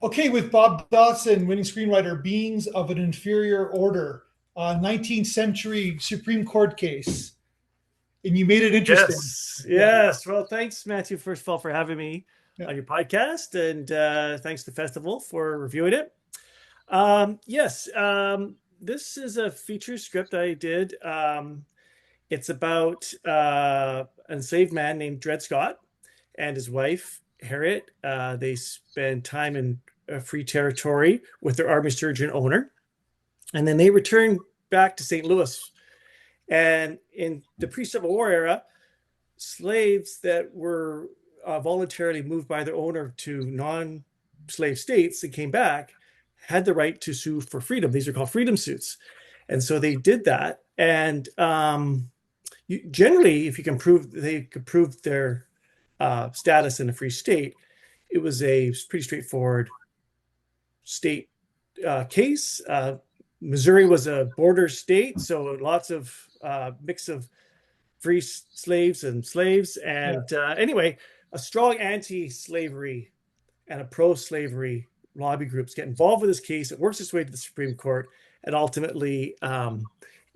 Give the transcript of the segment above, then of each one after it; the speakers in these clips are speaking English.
Okay, with Bob Dawson, winning screenwriter, Beings of an Inferior Order, 19th century Supreme Court case. And you made it interesting. Yes, Yeah, yes. Well, thanks, Matthew, first of all, for having me yeah. on your podcast, and thanks to Festival for reviewing it. Yes, this is a feature script I did. It's about an enslaved man named Dred Scott and his wife, Harriet. They spend time in free territory with their army surgeon owner, and then they return back to St. Louis. And in the pre-Civil War era, slaves that were voluntarily moved by their owner to non-slave states and came back had the right to sue for freedom. These are called freedom suits. And so they did that. And generally, if you can prove they could prove their status in a free state, it was a pretty straightforward state case. Missouri was a border state, so lots of mix of free slaves and slaves. Yeah. And anyway, a strong anti-slavery and a pro-slavery lobby groups get involved with this case. It works its way to the Supreme Court, and ultimately, a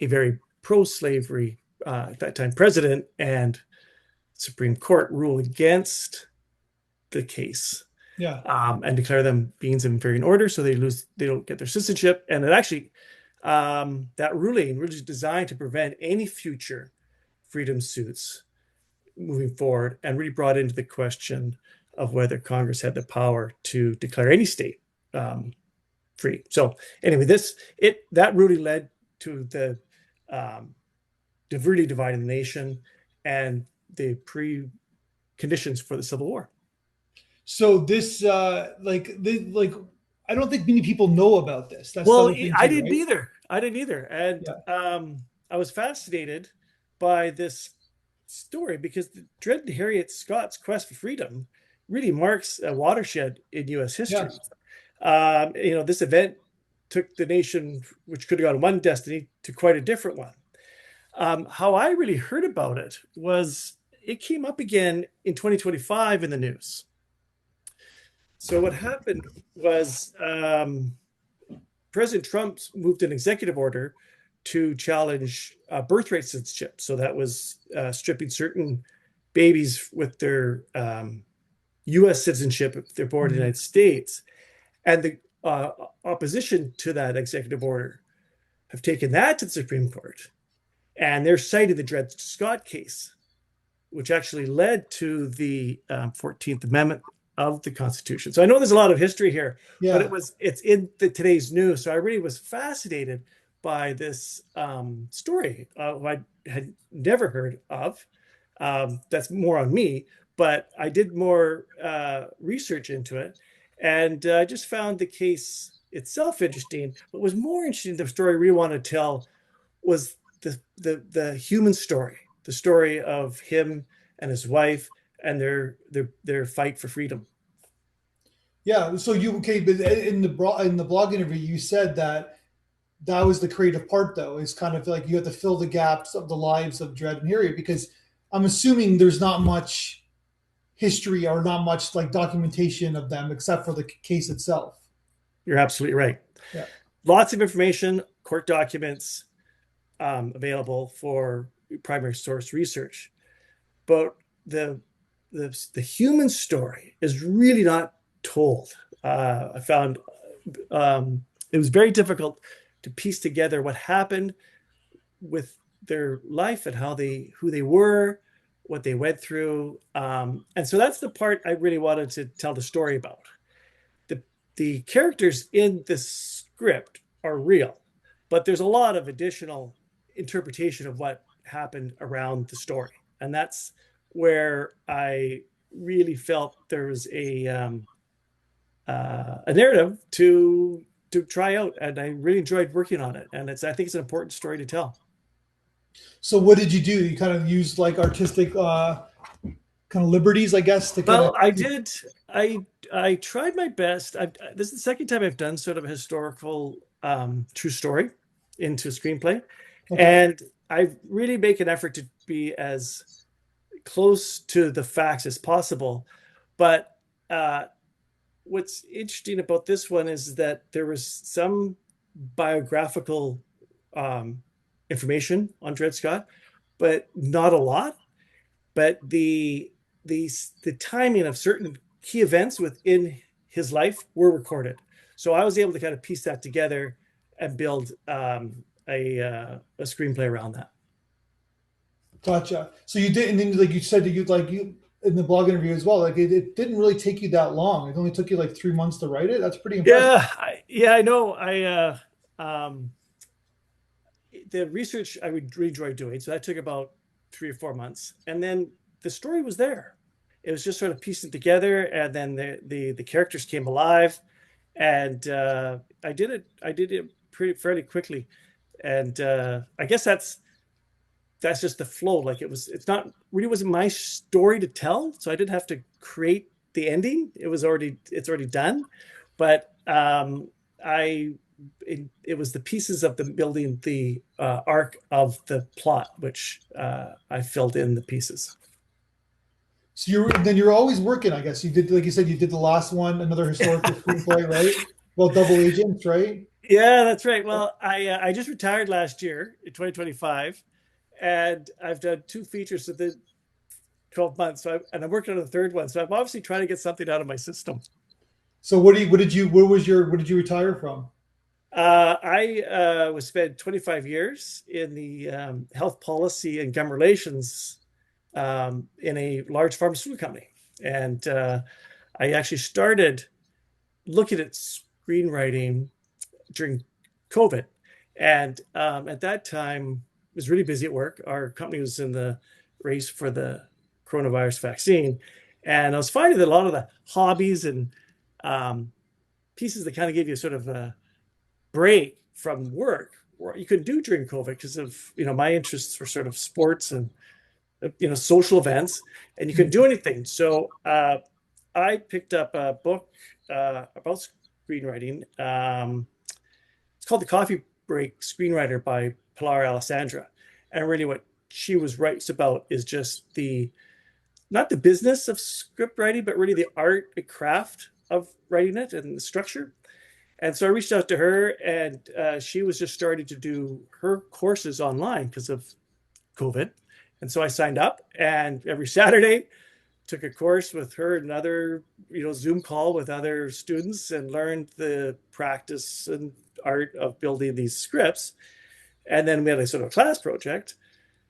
very pro-slavery at that time president and Supreme Court rule against the case, Yeah. and declare them beings of inferior order, so they don't get their citizenship. And it actually, that ruling really is designed to prevent any future freedom suits moving forward, and really brought into the question of whether Congress had the power to declare any state free. So anyway, that really led to the really dividing the nation and the preconditions for the Civil War. So this, I don't think many people know about this. That's the Well, other thing I too, didn't right? either. I didn't either. And Yeah. I was fascinated by this story because the Dred and Harriet Scott's quest for freedom really marks a watershed in U.S. history. Yes. This event took the nation, which could have gone one destiny, to quite a different one. How I really heard about it was it came up again in 2025 in the news. So what happened was President Trump moved an executive order to challenge birthright citizenship. So that was stripping certain babies with their U.S. citizenship if they're born in the Mhm. United States. And the opposition to that executive order have taken that to the Supreme Court. And they're citing the Dred Scott case, which actually led to the 14th Amendment of the Constitution. So I know there's a lot of history here, but Yeah. it's in today's news. So I really was fascinated by this story I had never heard of. That's more on me, but I did more research into it, and I just found the case itself interesting. What was more interesting, the story we want to tell, was the human story, the story of him and his wife and their fight for freedom. Yeah. So okay, but in the blog interview, you said that that was the creative part, though. Is kind of like you have to fill the gaps of the lives of Dred and Harriet because I'm assuming there's not much history or not much like documentation of them except for the case itself. You're absolutely right. Yeah. Lots of information, court documents available for primary source research, but the the human story is really not told. I found it was very difficult to piece together what happened with their life and who they were, what they went through, and so that's the part I really wanted to tell the story about. the The characters in this script are real, but there's a lot of additional interpretation of what happened around the story, and that's where I really felt there was a narrative to try out, and I really enjoyed working on it. And I think it's an important story to tell. So what did you do? You kind of used like artistic kind of liberties, I guess, to kind of. Well, I did. I tried my best. This is the second time I've done sort of a historical true story into a screenplay, Okay. and I really make an effort to be as close to the facts as possible. But what's interesting about this one is that there was some biographical um, information on Dred Scott, but not a lot. But the the timing of certain key events within his life were recorded. So I was able to kind of piece that together and build a screenplay around that. Gotcha. So you did, and then like you said that you in the blog interview as well. Like it didn't really take you that long. It only took you like 3 months to write it. That's pretty impressive. Yeah, I know. The research I would really enjoy doing. So that took about 3 or 4 months, and then the story was there. It was just sort of piecing together, and then the characters came alive, and I did it pretty fairly quickly, and I guess that's just the flow. Like it's not really wasn't my story to tell, so I didn't have to create the ending. It's already done, but I it was the pieces of the building the arc of the plot, which I filled in the pieces. So you're always working. I guess you did, like you said, you did the last one, another historical screenplay, right? Well, Double Agents, right? Yeah, that's right. Well, I just retired last year in 2025, and I've done two features within 12 months. And I'm working on a third one. So I'm obviously trying to get something out of my system. So what did you retire from? I was spent 25 years in the health policy and government relations in a large pharmaceutical company. And I actually started looking at screenwriting during COVID. And at that time, I was really busy at work. Our company was in the race for the coronavirus vaccine. And I was finding that a lot of the hobbies and um, pieces that kind of give you sort of a break from work, you could do during COVID because of, my interests were sort of sports and, social events, and you couldn't do anything. So I picked up a book about screenwriting. It's called The Coffee Break Screenwriter by Pilar Alessandra. And really what she was writes about is just not the business of script writing, but really the art and craft of writing it and the structure. And so I reached out to her, and she was just starting to do her courses online because of COVID. And so I signed up, and every Saturday took a course with her, another Zoom call with other students, and learned the practice and art of building these scripts. And then we had a sort of class project.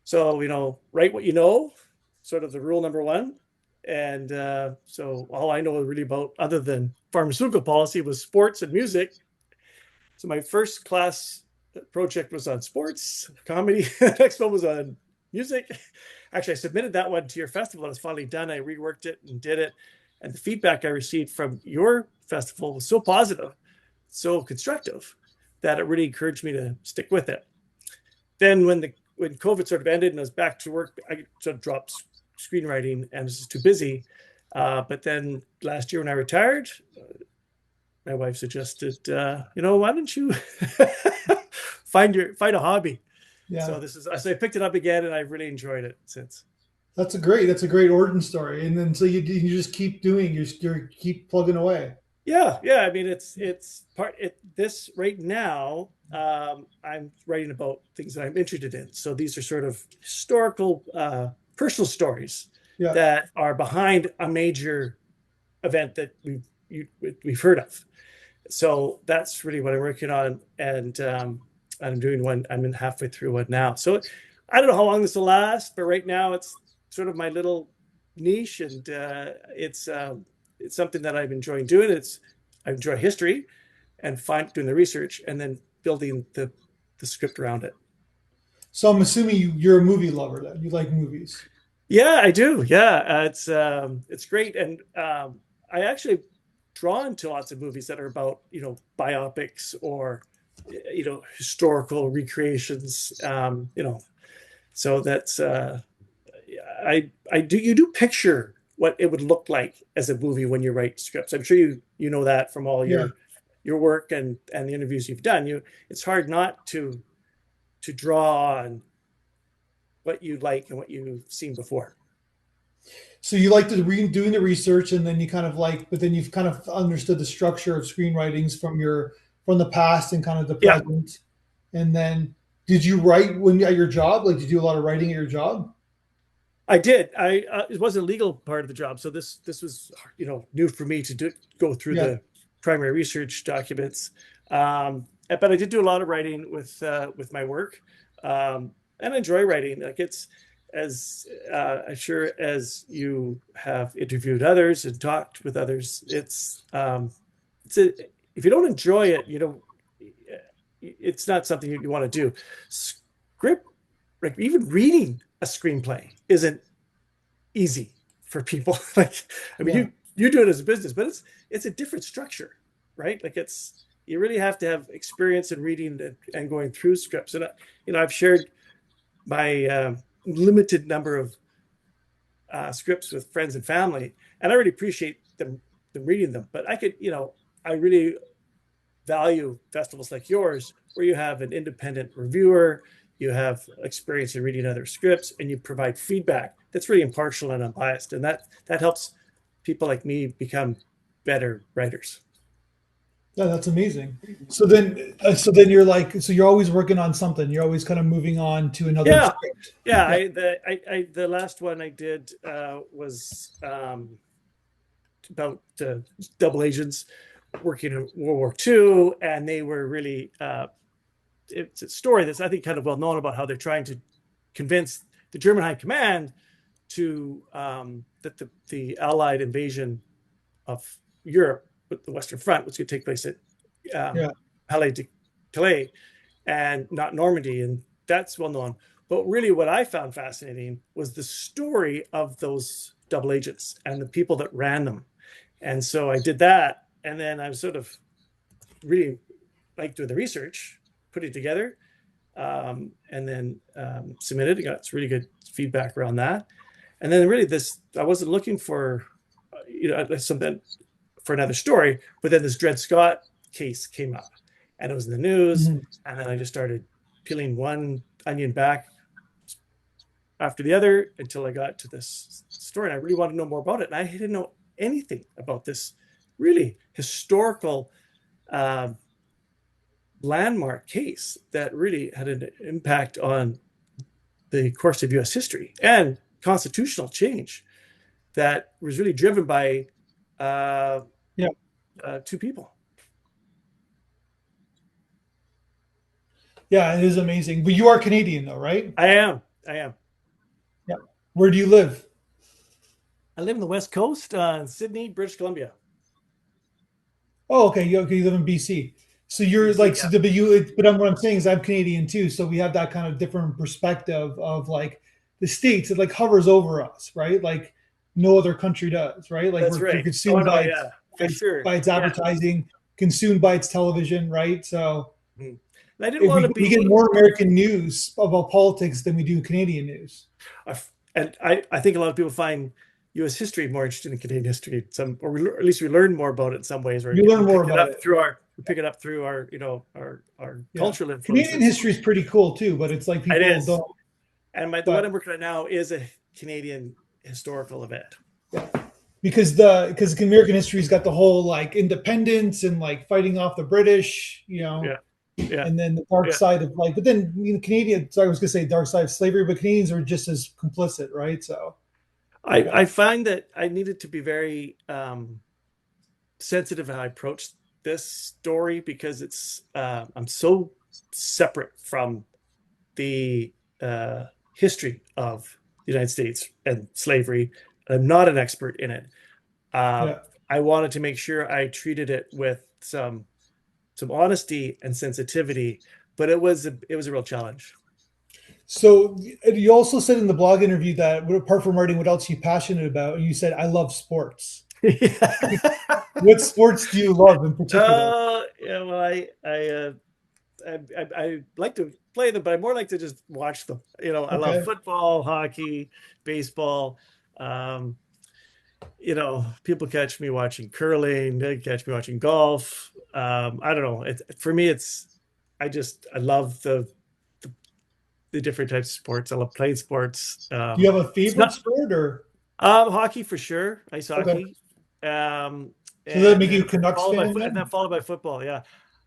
So write what you know, sort of the rule number one. And so all I know really about, other than pharmaceutical policy, was sports and music. So my first class project was on sports comedy. The next one was on music. Actually, I submitted that one to your festival. It was finally done. I reworked it and did it. And the feedback I received from your festival was so positive, so constructive, that it really encouraged me to stick with it. Then when COVID sort of ended and I was back to work, I sort of dropped screenwriting and was just too busy. But then last year when I retired, my wife suggested, why don't you find a hobby? Yeah, So I picked it up again, and I've really enjoyed it since. that's a great origin story. And then so you just keep doing, you keep plugging away. Yeah. I mean, it's this right now. I'm writing about things that I'm interested in. So these are sort of historical, personal stories Yeah. that are behind a major event that we've heard of. So that's really what I'm working on, and I'm doing one. I'm in halfway through one now. So I don't know how long this will last, but right now it's sort of my little niche, and it's something that I'm enjoying doing. I enjoy history and doing the research, and then building the script around it. So I'm assuming you're a movie lover then. You like movies. Yeah, I do. Yeah, it's great, and I actually drawn to lots of movies that are about biopics or historical recreations. So that's I do you do picture what it would look like as a movie when you write scripts. I'm sure you know that from all Yeah. your work and the interviews you've done. It's hard not to draw on what you like and what you've seen before. So you like to doing the research, and then you kind of like, but then you've kind of understood the structure of screenwritings from the past and kind of the Yeah, present. And then, did you write when at your job? Like, did you do a lot of writing at your job? I did. It wasn't a legal part of the job, so this was new for me to go through Yeah, the primary research documents. But I did do a lot of writing with my work, and I enjoy writing. Like it's as I'm sure as you have interviewed others and talked with others, it's a, if you don't enjoy it, it's not something you want to do. Script, like even reading a screenplay isn't easy for people. Like, I mean, yeah, you do it as a business, but it's a different structure, right? Like it's you really have to have experience in reading and going through scripts. And I've shared my limited number of scripts with friends and family, and I really appreciate them reading them. But I really value festivals like yours where you have an independent reviewer, you have experience in reading other scripts, and you provide feedback that's really impartial and unbiased, and that helps people like me become better writers. yeah. That's amazing. So then you're like, so you're always working on something. You're always kind of moving on to another Yeah, script. yeah. Yeah, The last one I did was about double agents working in World War II, and they were really it's a story that's I think kind of well known about how they're trying to convince the German High Command to that the Allied invasion of Europe with the Western Front was going to take place at um, yeah, Palais de Calais and not Normandy, and that's well known. But really, what I found fascinating was the story of those double agents and the people that ran them. And so I did that, and then I was sort of really like doing the research, putting it together, and then submitted. I got really good feedback around that. And then really I wasn't looking for, something for another story, but then this Dred Scott case came up and it was in the news. mhm. And then I just started peeling one onion back after the other until I got to this story. And I really wanted to know more about it. And I didn't know anything about this really historical uh, landmark case that really had an impact on the course of US history and constitutional change that was really driven by uh, Yeah, two people. yeah. It is amazing. But you are Canadian, though, right? I am. I am. Yeah. Where do you live? I live in the West Coast, Sydney, British Columbia. Oh, okay. You live in BC. So you're BC, like, so yeah. the, but you, but what I'm saying is I'm Canadian too. So we have that kind of different perspective of like the States. It like hovers over us, right? Like no other country does, right? Like That's we're right. Oh, consumed no, yeah, for sure. by its Yeah. advertising, consumed by its television, right? So Mhm. And I didn't if want to we get be, more American news about politics than we do Canadian news. and I think a lot of people find U.S. history more interesting than Canadian history. Or at least we learn more about it in some ways, where You learn we more pick it about up it. through our our Yeah. cultural Canadian influences. history is pretty cool too, but it's like It people is. don't, And the one but I'm working on now is a Canadian historical event. yeah. Because American history's got the whole like independence and like fighting off the British, Yeah, yeah, and then the dark yeah. side of like, but then Canadian. Sorry, I was gonna say dark side of slavery, but Canadians are just as complicit, right? So yeah, I find that I needed to be very sensitive how I approach this story because I'm so separate from the history of the United States and slavery. I'm not an expert in it. Uh, yeah. I wanted to make sure I treated it with some honesty and sensitivity, but it was a real challenge. So you also said in the blog interview that apart from writing, what else are you passionate about? And you said I love sports. Yeah. What sports do you love in particular? Yeah. Well, I like to play them, but I more like to just watch them. I love Okay. football, hockey, baseball. Um, People catch me watching curling. They catch me watching golf. I don't know. For me, I love the different types of sports. I love playing sports. Do you have a It's favorite not. sport or? Hockey for sure, ice Okay. hockey, um, So does that and make you then a Canucks followed by fan then? football. Yeah,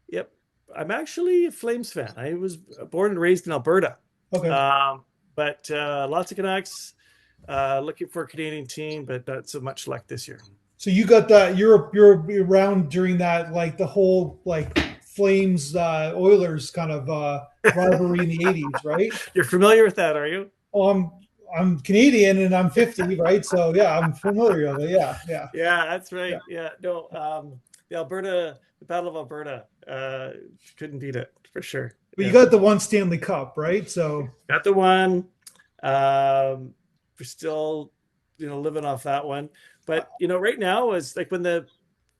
yep. I'm actually a Flames fan. I was born and raised in Alberta, Okay. um, but lots of Canucks. Looking for a Canadian team, but not so much luck this year. So you got that you're around during that like the whole like Flames Oilers kind of rivalry in the 80s, right? You're familiar with that, are you? Oh, I'm Canadian and I'm 50, right? So yeah, I'm familiar with it. Yeah, yeah, Yeah, that's yeah. right. Yeah, no, the Battle of Alberta, couldn't beat it for sure. But you Yeah, got the one Stanley Cup, right? So got the one. Um, we're still, living off that one. But right now is like when the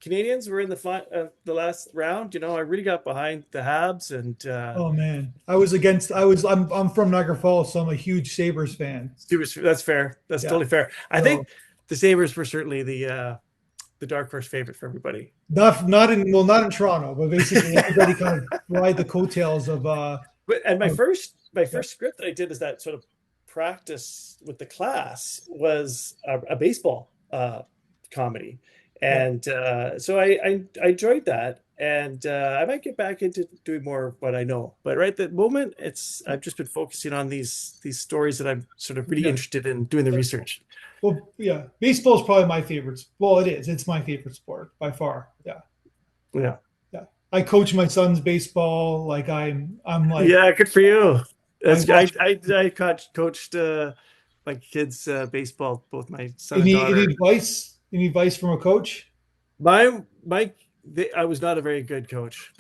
Canadians were in the last round. I really got behind the Habs, and oh man, I was against. I'm from Niagara Falls, so I'm a huge Sabres fan. that's fair. That's Yeah. totally fair. I So think the Sabres were certainly the dark horse favorite for everybody. not in Toronto, but basically everybody kind of ride the coattails of And my of first my yeah. first script that I did is that sort of practice with the class was a baseball comedy, Yeah. and so I enjoyed that, and I might get back into doing more of what I know. But right at the moment, it's I've just been focusing on these stories that I'm sort of really Yeah. interested in doing the research. Well, yeah, baseball is probably my favorite. Well, it is. It's my favorite sport by far. Yeah, Yeah, yeah. I coach my son's baseball. Like I'm like yeah, good for you. I That's watch I coached my kids baseball, both my son and any daughter. advice. Any advice from a coach? I was not a very good coach.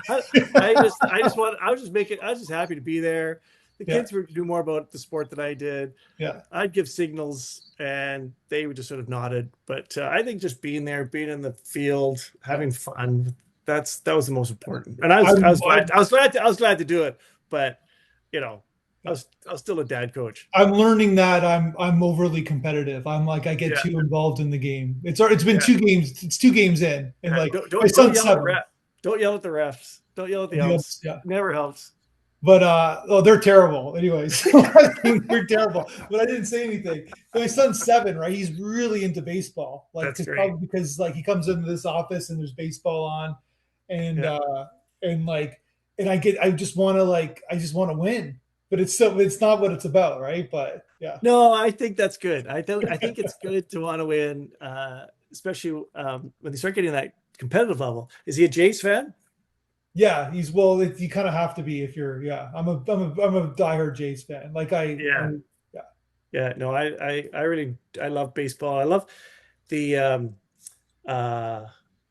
I, I was just making, I was just happy to be there. The Yeah, kids knew more about the sport than I did. yeah, I'd give signals and they would just sort of nodded. But I think just being there, being in the field, yeah. having fun, that was the most important. And I I'm was glad, I was glad to do it. But you know, I was still a dad coach. I'm learning that I'm overly competitive. I'm like I get Yeah, too involved in the game. It's been yeah, 2 games. It's 2 games in, and yeah. like my Don't son's yell at the 7. ref. Don't yell at the refs. Don't yell at the umps. Yeah, Never helps. but oh, they're terrible. Anyways, they're terrible. But I didn't say anything. But my son's 7, right? He's really into baseball, like That's because great. probably because like he comes into this office and there's baseball on, and Yeah. and like and I just want to win. But it's not what it's about, right? But yeah, No, I think that's good. I think it's good to want to win, especially when they start getting that competitive level. Is he a Jays fan? yeah. You kind of have to be if you're yeah. I'm a diehard Jays fan. Like Yeah. yeah. Yeah. No, I really I love baseball. I love the uh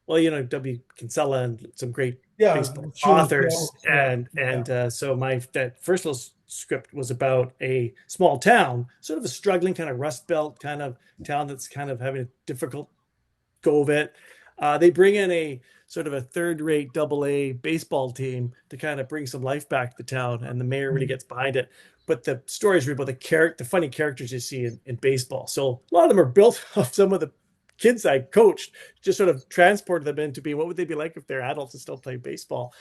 well, W. Kinsella and some great Yeah, baseball Chili authors. Joe. Yeah, yeah. And so my that first little script was about a small town, sort of a struggling kind of Rust Belt kind of town that's kind of having a difficult go of it. They bring in a sort of a third-rate AA baseball team to kind of bring some life back to the town, and the mayor really Mhm. gets behind it. But the story is really about the funny characters you see in baseball. So a lot of them are built off some of the kids I coached, just sort of transported them into being what would they be like if they're adults and still play baseball.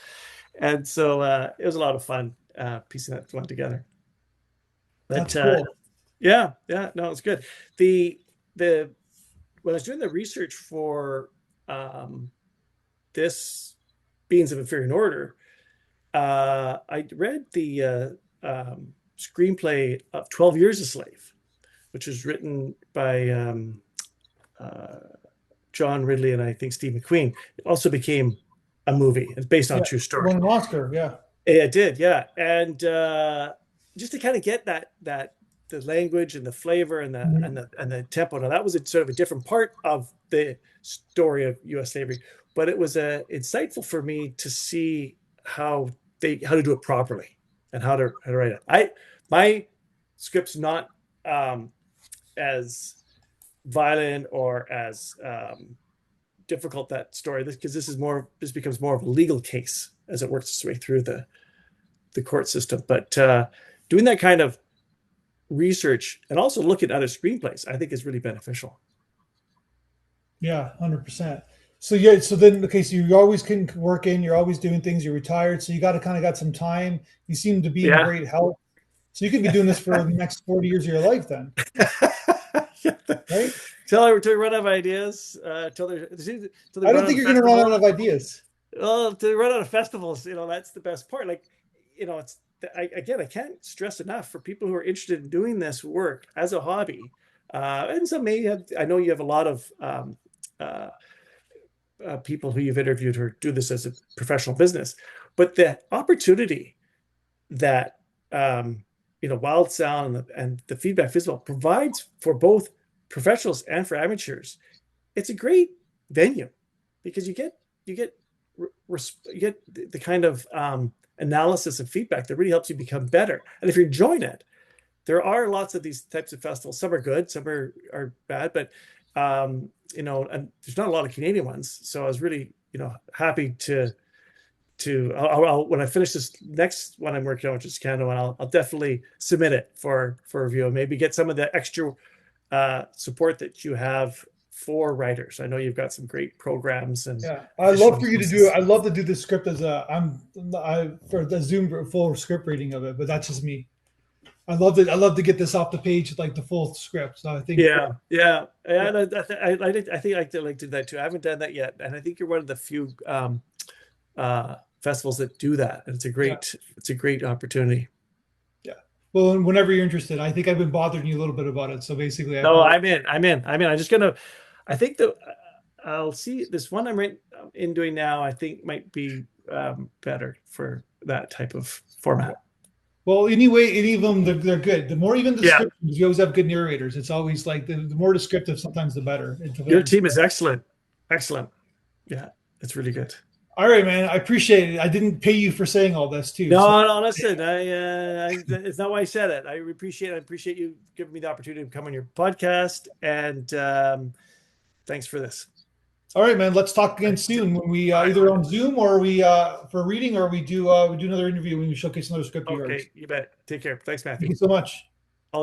And so it was a lot of fun piecing that one together. That's But cool. yeah, yeah, no, it's good. The when I was doing the research for um, this Beings of Inferior Order, I read the screenplay of 12 Years a Slave, which was written by uh, John Ridley and I think Steve McQueen. It also became a movie. It's based on a Yeah, true it story. won an Oscar. Yeah. It did, yeah. And just to kind of get that the language and the flavor and Mhm. the tempo. Now that was a sort of a different part of the story of U.S. slavery, but it was insightful for me to see how to do it properly and how to write it. My script's not as violent or as difficult that story because this becomes more of a legal case as it works its way through the court system. But doing that kind of research and also looking at other screenplays, I think is really beneficial. Yeah, 100%. So yeah, so then okay, so you always can work in, you're always doing things, you're retired, so you got to kind of got some time. You seem to be in Yeah. great health. So you could be doing this for the next 40 years of your life then. right? Till they run out of ideas, till they I don't run out think of you're going to run festivals. out of ideas. Well, to run out of festivals, that's the best part. Like, it's again, I can't stress enough for people who are interested in doing this work as a hobby. And some may have, I know you have a lot of uh, people who you've interviewed who do this as a professional business, but the opportunity that Wild Sound and the Feedback Festival provides for both professionals and for amateurs, it's a great venue because you get the kind of analysis and feedback that really helps you become better. And if you're enjoying it, there are lots of these types of festivals. Some are good, some are bad, but and there's not a lot of Canadian ones. So I was really happy I'll when I finish this next one I'm working on, which is Canada one, I'll definitely submit it for review and maybe get some of the extra support that you have for writers. I know you've got some great programs and Yeah, I love additional for you to do. resources. I love to do the script as I for the Zoom full script reading of it, but that's just me. I love to get this off the page like the full script. So I think, Yeah. yeah, And I think I'd like to do that too. I haven't done that yet, and I think you're one of the few festivals that do that, and yeah, it's a great opportunity. yeah. Well, whenever you're interested, I think I've been bothering you a little bit about it. So basically, I No, apologize. I'm in. I'm just gonna. I think that I'll see this one I'm in doing now. I think might be better for that type of format. Well, anyway, any of them they're good. The more even Yeah, descriptions, you always have good narrators. It's always like the more descriptive, sometimes the better. your team is excellent. Excellent. Yeah, it's really good. All right, man. I appreciate it. I didn't pay you for saying all this too. So No, listen, it's not why I said it. I appreciate you giving me the opportunity to come on your podcast, and thanks for this. all right, man. Let's talk All again right, soon when we all right. either on Zoom or we for reading or we do another interview when we showcase another script of yours. Okay, you bet. Take care. Thanks, Thank Matthew. you so much.